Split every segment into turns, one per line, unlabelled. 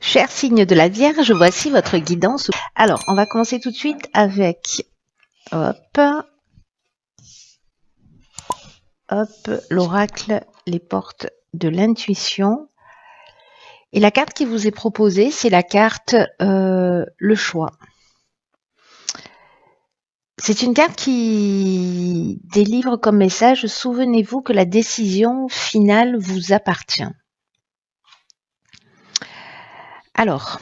Cher signe de la Vierge, voici votre guidance. Alors, on va commencer tout de suite avec hop, l'oracle, les portes de l'intuition. Et la carte qui vous est proposée, c'est la carte le choix. C'est une carte qui délivre comme message: souvenez-vous que la décision finale vous appartient. Alors,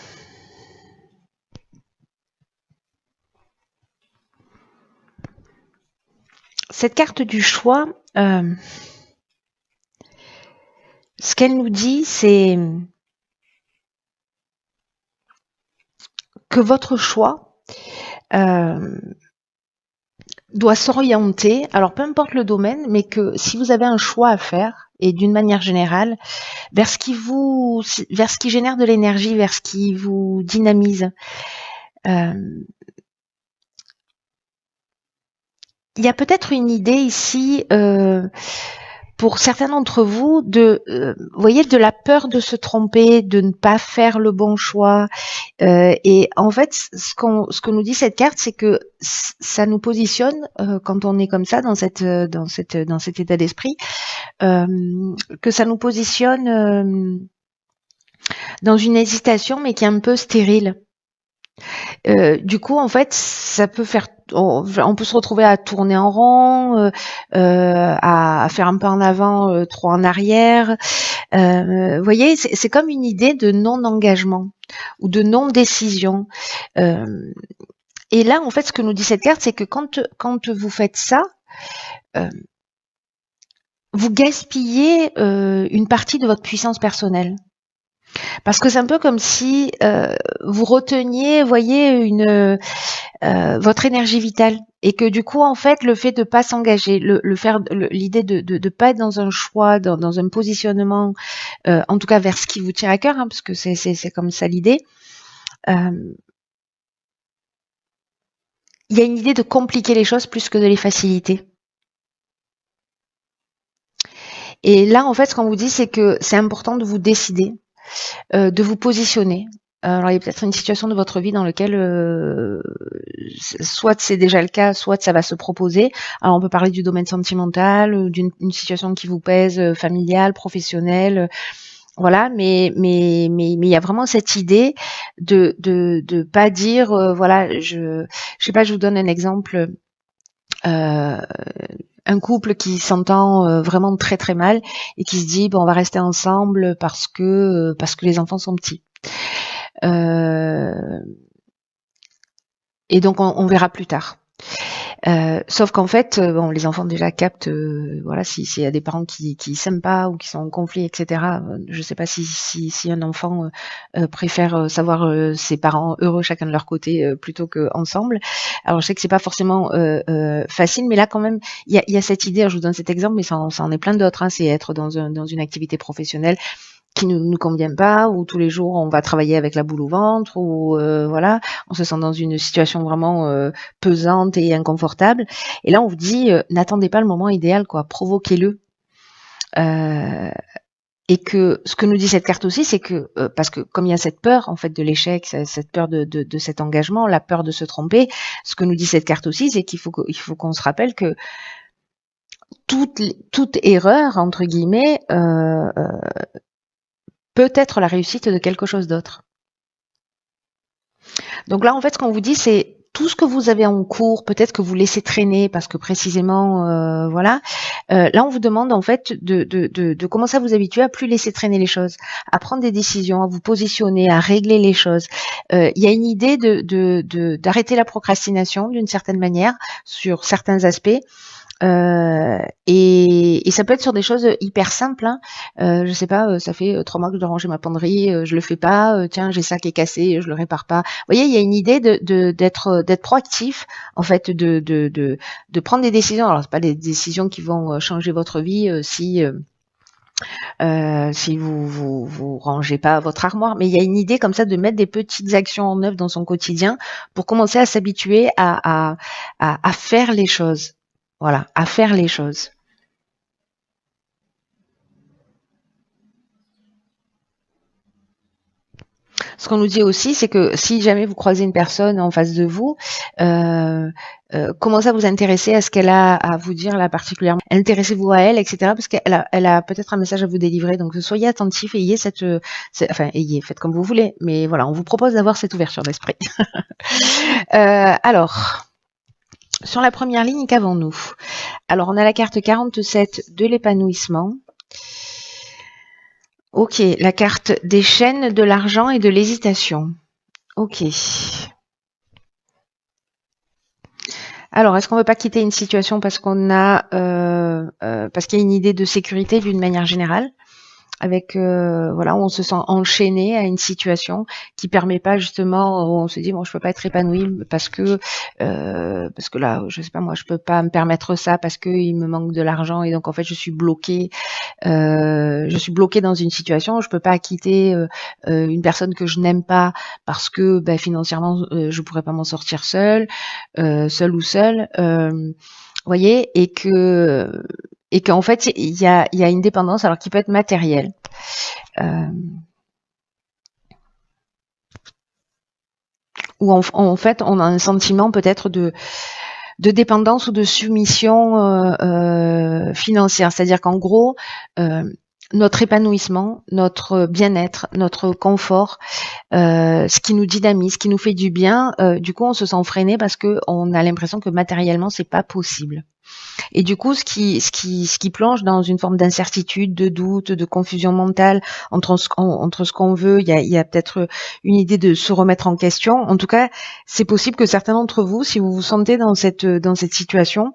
cette carte du choix, ce qu'elle nous dit, c'est que votre choix doit s'orienter, alors peu importe le domaine, mais que si vous avez un choix à faire, et d'une manière générale, vers ce qui génère de l'énergie, vers ce qui vous dynamise. Il y a peut-être une idée ici, pour certains d'entre vous, vous voyez, de la peur de se tromper, de ne pas faire le bon choix. Et en fait, ce que nous dit cette carte, c'est que ça nous positionne, quand on est comme ça, dans cet état d'esprit, que ça nous positionne dans une hésitation, mais qui est un peu stérile. Du coup, en fait, ça peut faire, on peut se retrouver à tourner en rond, à faire un pas en avant, trop en arrière. Vous voyez, c'est comme une idée de non-engagement ou de non-décision. Et là, en fait, ce que nous dit cette carte, c'est que quand vous faites ça, vous gaspillez une partie de votre puissance personnelle. Parce que c'est un peu comme si vous reteniez, voyez, votre énergie vitale, et que du coup, en fait, le fait de pas s'engager, l'idée de pas être dans un choix, dans un positionnement, en tout cas vers ce qui vous tient à cœur, hein, parce que c'est comme ça l'idée. Il y a une idée de compliquer les choses plus que de les faciliter. Et là, en fait, ce qu'on vous dit, c'est que c'est important de vous décider, de vous positionner. Alors, il y a peut-être une situation de votre vie dans laquelle soit c'est déjà le cas, soit ça va se proposer. Alors, on peut parler du domaine sentimental, d'une situation qui vous pèse, familiale, professionnelle, voilà. Mais il y a vraiment cette idée de pas dire, voilà, je sais pas, je vous donne un exemple. Un couple qui s'entend vraiment très très mal et qui se dit bon, on va rester ensemble parce que les enfants sont petits. Et donc on verra plus tard. Sauf qu'en fait, bon, les enfants déjà captent, voilà, s'il y a des parents qui s'aiment pas ou qui sont en conflit, etc. Je sais pas si un enfant préfère savoir ses parents heureux chacun de leur côté plutôt que ensemble. Alors je sais que c'est pas forcément facile, mais là quand même, il y a cette idée. Alors, je vous donne cet exemple, mais ça en est plein d'autres. Hein, c'est être dans une activité professionnelle qui ne nous convient pas, où tous les jours on va travailler avec la boule au ventre, ou voilà, on se sent dans une situation vraiment pesante et inconfortable. Et là, on vous dit, n'attendez pas le moment idéal, quoi, provoquez-le. Et que ce que nous dit cette carte aussi, c'est que parce que comme il y a cette peur en fait de l'échec, cette peur de cet engagement, la peur de se tromper, ce que nous dit cette carte aussi, c'est qu'il faut qu'on se rappelle que toute erreur entre guillemets peut être la réussite de quelque chose d'autre. Donc là, en fait, ce qu'on vous dit, c'est tout ce que vous avez en cours, peut-être que vous laissez traîner parce que précisément, voilà. Là, on vous demande en fait de commencer à vous habituer à plus laisser traîner les choses, à prendre des décisions, à vous positionner, à régler les choses. Il y a une idée d'arrêter la procrastination d'une certaine manière sur certains aspects. Et ça peut être sur des choses hyper simples. Hein. Je sais pas, ça fait 3 mois que je dois ranger ma penderie, je le fais pas. Tiens, j'ai ça qui est cassé, je le répare pas. Vous voyez, il y a une idée d'être proactif, en fait, de prendre des décisions. Alors, c'est pas des décisions qui vont changer votre vie si vous rangez pas votre armoire, mais il y a une idée comme ça de mettre des petites actions en œuvre dans son quotidien pour commencer à s'habituer à faire les choses. Voilà, à faire les choses. ce qu'on nous dit aussi, c'est que si jamais vous croisez une personne en face de vous, commencez à vous intéresser à ce qu'elle a à vous dire là particulièrement. Intéressez-vous à elle, etc. Parce qu'elle a peut-être un message à vous délivrer. Donc soyez attentifs, ayez faites comme vous voulez. Mais voilà, on vous propose d'avoir cette ouverture d'esprit. Alors, sur la première ligne, qu'avons-nous? Alors, on a la carte 47 de l'épanouissement. Ok, la carte des chaînes, de l'argent et de l'hésitation. Ok. Alors, est-ce qu'on ne veut pas quitter une situation parce qu'on a, parce qu'il y a une idée de sécurité d'une manière générale, avec voilà, on se sent enchaîné à une situation qui permet pas justement, on se dit bon, je peux pas être épanoui parce que là, je sais pas moi, je peux pas me permettre ça parce que il me manque de l'argent et donc en fait je suis bloquée dans une situation, je peux pas quitter une personne que je n'aime pas parce que financièrement je pourrais pas m'en sortir seule ou seule, voyez, et qu'en fait il y a une dépendance alors qui peut être matérielle. Où en fait on a un sentiment peut-être de dépendance ou de soumission financière, c'est-à-dire qu'en gros notre épanouissement, notre bien-être, notre confort, ce qui nous dynamise, ce qui nous fait du bien, du coup on se sent freiné parce que on a l'impression que matériellement c'est pas possible. Et du coup, ce qui plonge dans une forme d'incertitude, de doute, de confusion mentale entre ce qu'on veut, il y a peut-être une idée de se remettre en question. En tout cas, c'est possible que certains d'entre vous, si vous vous sentez dans cette situation,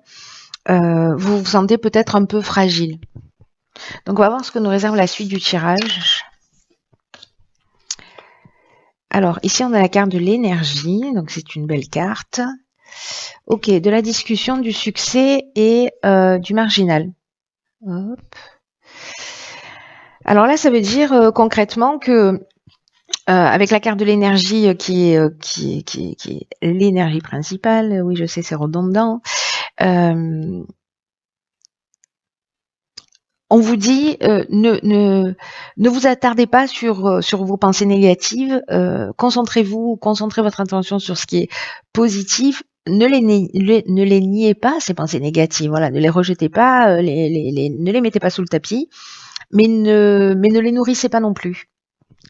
vous vous sentez peut-être un peu fragile. Donc, on va voir ce que nous réserve la suite du tirage. Alors, ici, on a la carte de l'énergie, donc c'est une belle carte. Ok, de la discussion, du succès et du marginal. Hop. Alors là, ça veut dire concrètement que avec la carte de l'énergie qui est l'énergie principale, oui, je sais, c'est redondant. On vous dit ne vous attardez pas sur vos pensées négatives. Concentrez votre attention sur ce qui est positif. Ne les niez pas, ces pensées négatives. Voilà, ne les rejetez pas, ne les mettez pas sous le tapis, mais ne les nourrissez pas non plus.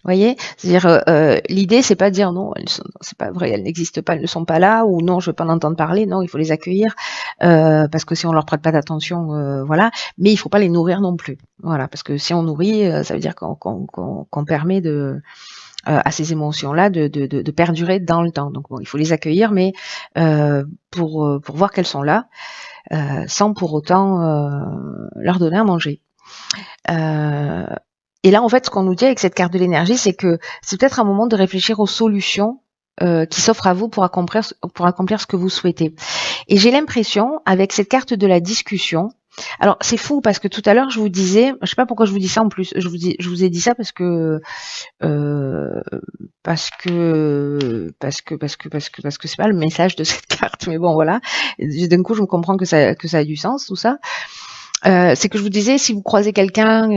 Voyez, c'est-à-dire l'idée c'est pas de dire non, c'est pas vrai, elles n'existent pas, elles ne sont pas là, ou non, je veux pas en entendre parler. Non, il faut les accueillir parce que si on leur prête pas d'attention, voilà. Mais il faut pas les nourrir non plus. Voilà, parce que si on nourrit, ça veut dire qu'on permet à ces émotions-là de perdurer dans le temps. Donc bon, il faut les accueillir, mais pour voir qu'elles sont là, sans pour autant leur donner à manger. Et là, en fait, ce qu'on nous dit avec cette carte de l'énergie, c'est que c'est peut-être un moment de réfléchir aux solutions qui s'offrent à vous pour accomplir ce que vous souhaitez. Et j'ai l'impression, avec cette carte de la discussion, alors c'est fou parce que tout à l'heure je vous disais, je sais pas pourquoi je vous dis ça en plus, je vous ai dit ça parce que c'est pas le message de cette carte, mais bon voilà. D'un coup, je me comprends que ça a du sens tout ça. C'est que je vous disais, si vous croisez quelqu'un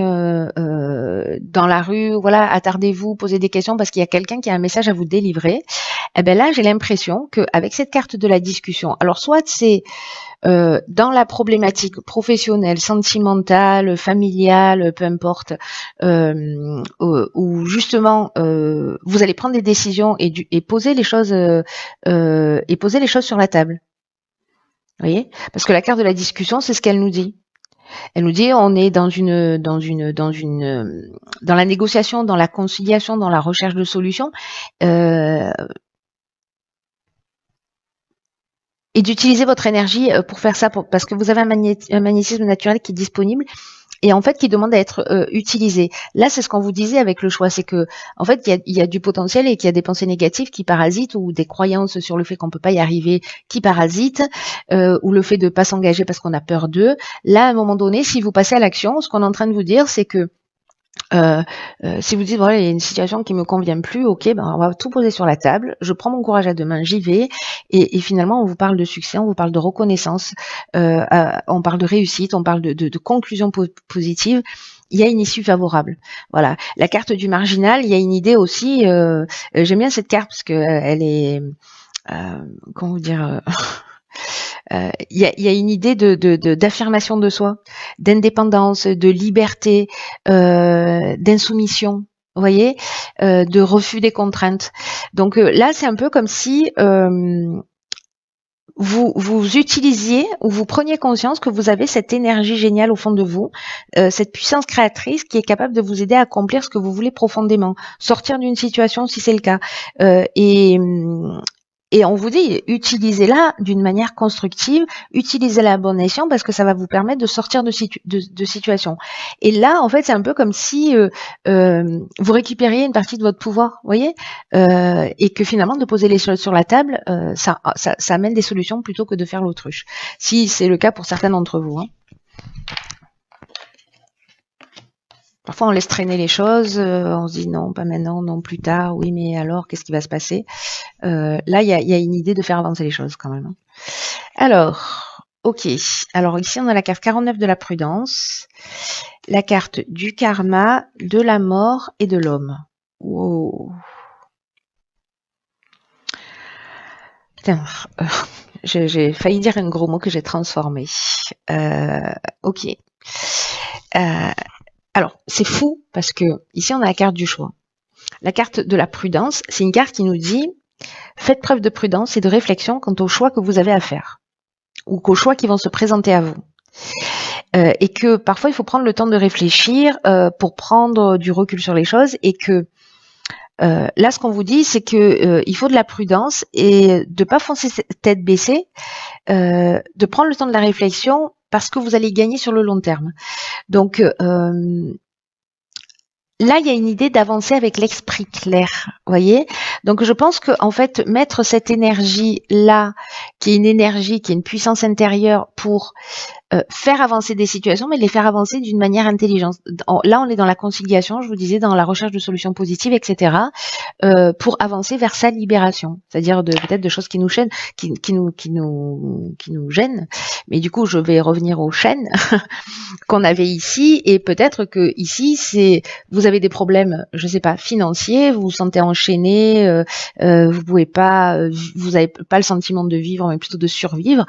dans la rue, voilà, attardez-vous, posez des questions parce qu'il y a quelqu'un qui a un message à vous délivrer. Et ben là, j'ai l'impression qu'avec cette carte de la discussion, alors soit c'est dans la problématique professionnelle, sentimentale, familiale, peu importe, où justement vous allez prendre des décisions et poser les choses sur la table. Vous voyez, parce que la carte de la discussion, c'est ce qu'elle nous dit. Elle nous dit on est dans la négociation, dans la conciliation, dans la recherche de solutions, et d'utiliser votre énergie pour faire ça, parce que vous avez un magnétisme naturel qui est disponible et en fait qui demande à être utilisé. Là, c'est ce qu'on vous disait avec le choix, c'est que en fait il y a du potentiel et qu'il y a des pensées négatives qui parasitent ou des croyances sur le fait qu'on peut pas y arriver qui parasitent ou le fait de pas s'engager parce qu'on a peur d'eux. Là, à un moment donné, si vous passez à l'action, ce qu'on est en train de vous dire, c'est que si vous dites voilà, il y a une situation qui me convient plus, ok, on va tout poser sur la table, je prends mon courage à deux mains, j'y vais, et finalement on vous parle de succès, on vous parle de reconnaissance, on parle de réussite, on parle de conclusion positive, il y a une issue favorable. Voilà. La carte du marginal, il y a une idée aussi. J'aime bien cette carte parce que elle est, comment vous dire. Il y a une idée d'affirmation de soi, d'indépendance, de liberté, d'insoumission. Vous voyez, de refus des contraintes. Donc là, c'est un peu comme si vous utilisiez ou vous preniez conscience que vous avez cette énergie géniale au fond de vous, cette puissance créatrice qui est capable de vous aider à accomplir ce que vous voulez profondément, sortir d'une situation si c'est le cas. Et on vous dit, utilisez-la d'une manière constructive, utilisez-la à bon escient parce que ça va vous permettre de sortir de situation. Et là, en fait, c'est un peu comme si vous récupériez une partie de votre pouvoir, vous voyez, et que finalement, de poser les choses sur la table, ça amène des solutions plutôt que de faire l'autruche. Si c'est le cas pour certains d'entre vous. Hein. Parfois, on laisse traîner les choses, on se dit non, pas maintenant, non, plus tard, oui, mais alors, qu'est-ce qui va se passer? Là, il y a une idée de faire avancer les choses quand même. Hein. Alors, ok. Alors ici, on a la carte 49 de la prudence, la carte du karma, de la mort et de l'homme. Wow. Putain, j'ai failli dire un gros mot que j'ai transformé. Ok. Alors, c'est fou parce que ici, on a la carte du choix. La carte de la prudence, c'est une carte qui nous dit faites preuve de prudence et de réflexion quant aux choix que vous avez à faire ou qu'aux choix qui vont se présenter à vous. Et que parfois, il faut prendre le temps de réfléchir pour prendre du recul sur les choses et que là, ce qu'on vous dit, c'est que il faut de la prudence et de pas foncer tête baissée, de prendre le temps de la réflexion parce que vous allez gagner sur le long terme. Donc là, il y a une idée d'avancer avec l'esprit clair, voyez. Donc, je pense que en fait, mettre cette énergie-là, qui est une énergie, qui est une puissance intérieure pour faire avancer des situations, mais les faire avancer d'une manière intelligente. Là, on est dans la conciliation, je vous disais, dans la recherche de solutions positives, etc., pour avancer vers sa libération, c'est-à-dire peut-être de choses qui nous gênent, qui nous gênent. Mais du coup, je vais revenir aux chaînes qu'on avait ici, et peut-être que ici, vous avez des problèmes, je sais pas, financiers, vous vous sentez enchaîné, vous pouvez pas, vous avez pas le sentiment de vivre, mais plutôt de survivre.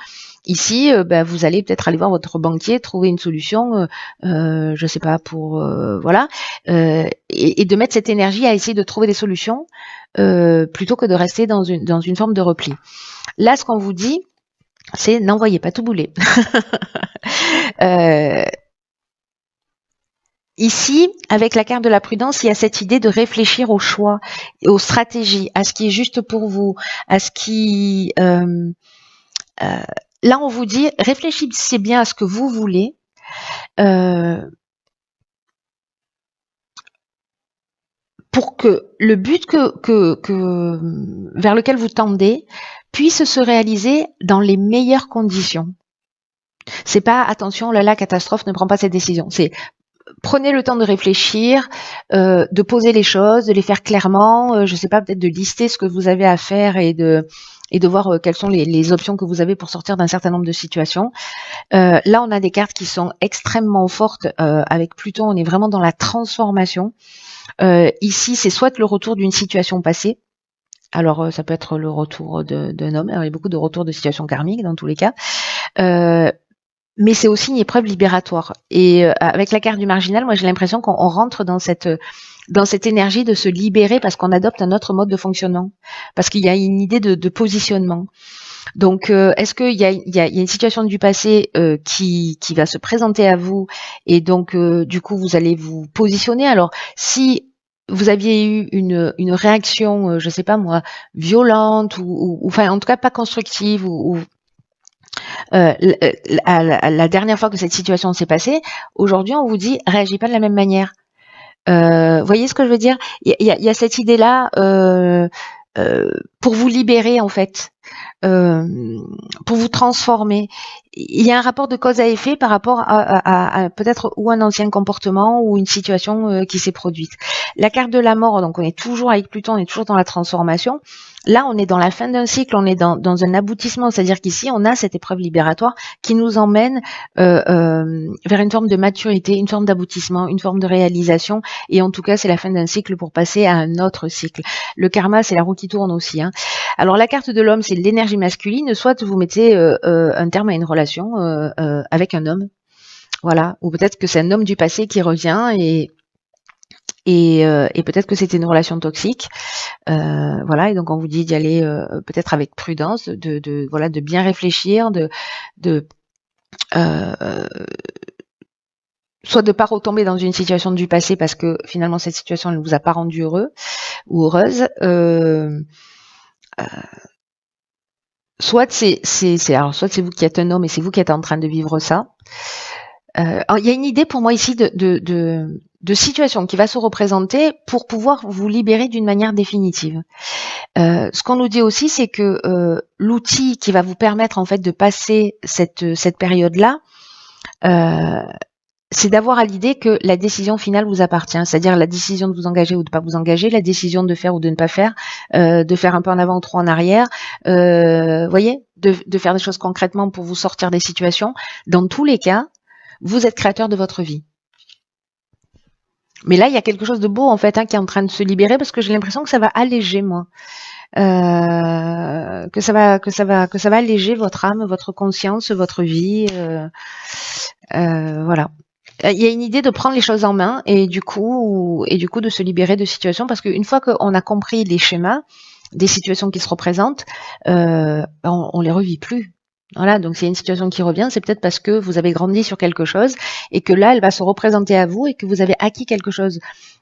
Ici, vous allez peut-être aller voir votre banquier, trouver une solution, je sais pas, pour voilà, et de mettre cette énergie à essayer de trouver des solutions plutôt que de rester dans une forme de repli. Là, ce qu'on vous dit, c'est n'envoyez pas tout bouler. Ici, avec la carte de la prudence, il y a cette idée de réfléchir aux choix, aux stratégies, à ce qui est juste pour vous, à ce qui là, on vous dit, réfléchissez bien à ce que vous voulez. Pour que le but vers lequel vous tendez puisse se réaliser dans les meilleures conditions. C'est pas attention, là, catastrophe, ne prends pas cette décision. C'est prenez le temps de réfléchir, de poser les choses, de les faire clairement. Je sais pas, peut-être de lister ce que vous avez à faire et de voir quelles sont les options que vous avez pour sortir d'un certain nombre de situations. Là, on a des cartes qui sont extrêmement fortes. Avec Pluton, on est vraiment dans la transformation. Ici, c'est soit le retour d'une situation passée. Alors, ça peut être le retour d'un homme. Alors, il y a beaucoup de retours de situations karmiques dans tous les cas. Mais c'est aussi une épreuve libératoire. Et avec la carte du marginal, moi, j'ai l'impression qu'on rentre dans cette énergie de se libérer parce qu'on adopte un autre mode de fonctionnement, parce qu'il y a une idée de positionnement. Donc, est-ce qu'il y a une situation du passé qui va se présenter à vous et donc, du coup, vous allez vous positionner. Alors, si vous aviez eu une réaction, je sais pas moi, violente ou enfin, en tout cas pas constructive ou la dernière fois que cette situation s'est passée, aujourd'hui, on vous dit réagis pas de la même manière. Voyez ce que je veux dire? Il y a cette idée-là pour vous libérer en fait. pour vous transformer. Il y a un rapport de cause à effet par rapport à peut-être ou un ancien comportement ou une situation qui s'est produite. La carte de la mort, donc on est toujours avec Pluton, on est toujours dans la transformation. Là, on est dans la fin d'un cycle, on est dans un aboutissement, c'est-à-dire qu'ici, on a cette épreuve libératoire qui nous emmène vers une forme de maturité, une forme d'aboutissement, une forme de réalisation, et en tout cas, c'est la fin d'un cycle pour passer à un autre cycle. Le karma, c'est la roue qui tourne aussi. Alors, la carte de l'homme, c'est l'énergie masculine, soit vous mettez un terme à une relation avec un homme, voilà, ou peut-être que c'est un homme du passé qui revient et peut-être que c'était une relation toxique, voilà, et donc on vous dit d'y aller peut-être avec prudence, de bien réfléchir, soit de pas retomber dans une situation du passé parce que finalement cette situation ne vous a pas rendu heureux ou heureuse, soit c'est vous qui êtes un homme et c'est vous qui êtes en train de vivre ça. Il y a une idée pour moi ici de situation qui va se représenter pour pouvoir vous libérer d'une manière définitive. Ce qu'on nous dit aussi, c'est que l'outil qui va vous permettre en fait de passer cette période-là, c'est d'avoir à l'idée que la décision finale vous appartient, c'est-à-dire la décision de vous engager ou de ne pas vous engager, la décision de faire ou de ne pas faire, de faire un peu en avant ou trop en arrière, voyez, de faire des choses concrètement pour vous sortir des situations. Dans tous les cas, vous êtes créateur de votre vie. Mais là, il y a quelque chose de beau en fait qui est en train de se libérer parce que j'ai l'impression que ça va alléger moi. Que ça va alléger votre âme, votre conscience, votre vie, voilà. Il y a une idée de prendre les choses en main et du coup de se libérer de situations parce qu'une fois qu'on a compris les schémas des situations qui se représentent, on les revit plus. Voilà, donc s'il y a une situation qui revient, c'est peut-être parce que vous avez grandi sur quelque chose et que là, elle va se représenter à vous et que vous avez acquis quelque chose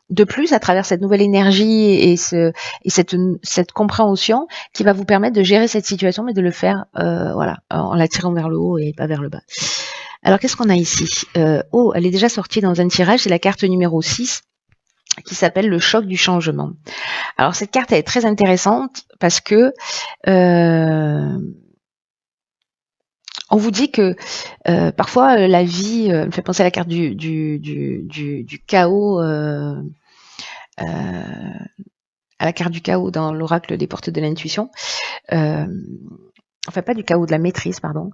de plus à travers cette nouvelle énergie et cette compréhension qui va vous permettre de gérer cette situation, mais de le faire voilà, en la tirant vers le haut et pas vers le bas. Alors, qu'est-ce qu'on a ici? Oh, elle est déjà sortie dans un tirage, c'est la carte numéro 6 qui s'appelle le choc du changement. Alors, cette carte, elle est très intéressante parce que on vous dit que parfois la vie me fait penser à la carte du chaos, à la carte du chaos dans l'oracle des portes de l'intuition. Enfin, pas du chaos, de la maîtrise, pardon,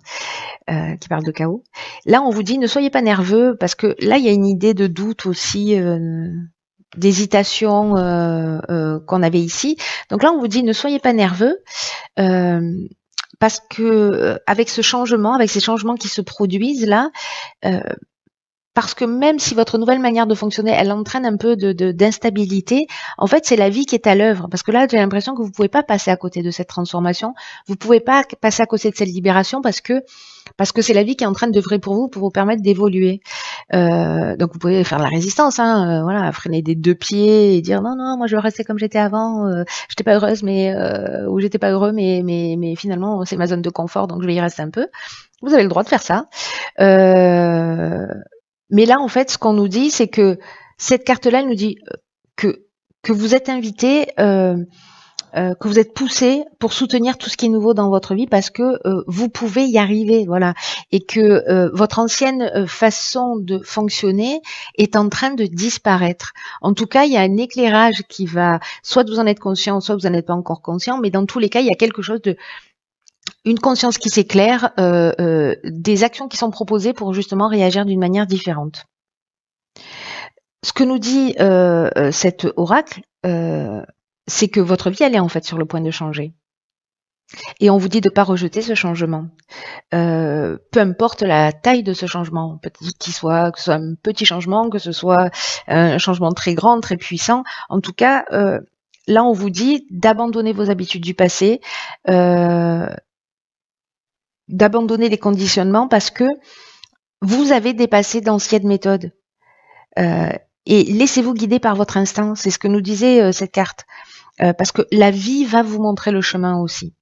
qui parle de chaos. Là, on vous dit ne soyez pas nerveux parce que là, il y a une idée de doute aussi, d'hésitation qu'on avait ici. Donc là, on vous dit ne soyez pas nerveux. Parce que avec ce changement, avec ces changements qui se produisent là, parce que même si votre nouvelle manière de fonctionner, elle entraîne un peu d'instabilité, en fait, c'est la vie qui est à l'œuvre. Parce que là, j'ai l'impression que vous pouvez pas passer à côté de cette transformation, vous pouvez pas passer à côté de cette libération parce que c'est la vie qui est en train d'œuvrer pour vous permettre d'évoluer. Donc vous pouvez faire de la résistance, voilà, freiner des deux pieds et dire non, moi je veux rester comme j'étais avant, j'étais pas heureuse, ou j'étais pas heureux, mais finalement c'est ma zone de confort, donc je vais y rester un peu. Vous avez le droit de faire ça. Mais là, en fait, ce qu'on nous dit, c'est que cette carte-là, elle nous dit que vous êtes invité, que vous êtes poussé pour soutenir tout ce qui est nouveau dans votre vie parce que vous pouvez y arriver, voilà, et que votre ancienne façon de fonctionner est en train de disparaître. En tout cas, il y a un éclairage qui va, soit vous en êtes conscient, soit vous n'en êtes pas encore conscient, mais dans tous les cas, il y a quelque chose une conscience qui s'éclaire, des actions qui sont proposées pour justement réagir d'une manière différente. Ce que nous dit cet oracle, c'est que votre vie, elle est en fait sur le point de changer. Et on vous dit de ne pas rejeter ce changement. Peu importe la taille de ce changement, que ce soit un petit changement, que ce soit un changement très grand, très puissant. En tout cas, là, on vous dit d'abandonner vos habitudes du passé, d'abandonner les conditionnements parce que vous avez dépassé d'anciennes méthodes. Et laissez-vous guider par votre instinct, c'est ce que nous disait cette carte. Parce que la vie va vous montrer le chemin aussi.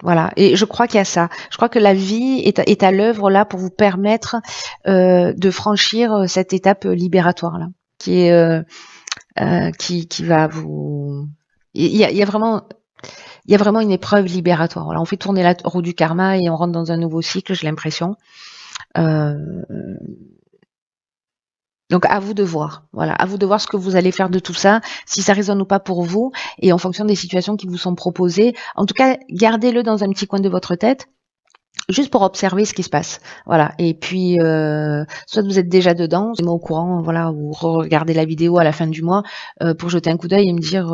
Voilà, et je crois qu'il y a ça. Je crois que la vie est à l'œuvre là pour vous permettre de franchir cette étape libératoire là, qui va vous. Il y a vraiment il y a vraiment une épreuve libératoire. Voilà, on fait tourner la roue du karma et on rentre dans un nouveau cycle, j'ai l'impression. Donc à vous de voir, voilà, à vous de voir ce que vous allez faire de tout ça, si ça résonne ou pas pour vous, et en fonction des situations qui vous sont proposées. En tout cas, gardez-le dans un petit coin de votre tête, juste pour observer ce qui se passe, voilà. Et puis, soit vous êtes déjà dedans, vous êtes au courant, voilà, ou regardez la vidéo à la fin du mois pour jeter un coup d'œil et me dire.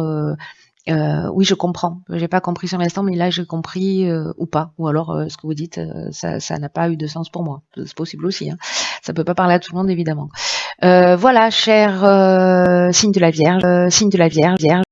Oui, je comprends. J'ai pas compris sur l'instant, mais là j'ai compris ou pas. Ou alors ce que vous dites, ça n'a pas eu de sens pour moi. C'est possible aussi. Hein. Ça peut pas parler à tout le monde évidemment. Voilà, cher signe de la Vierge,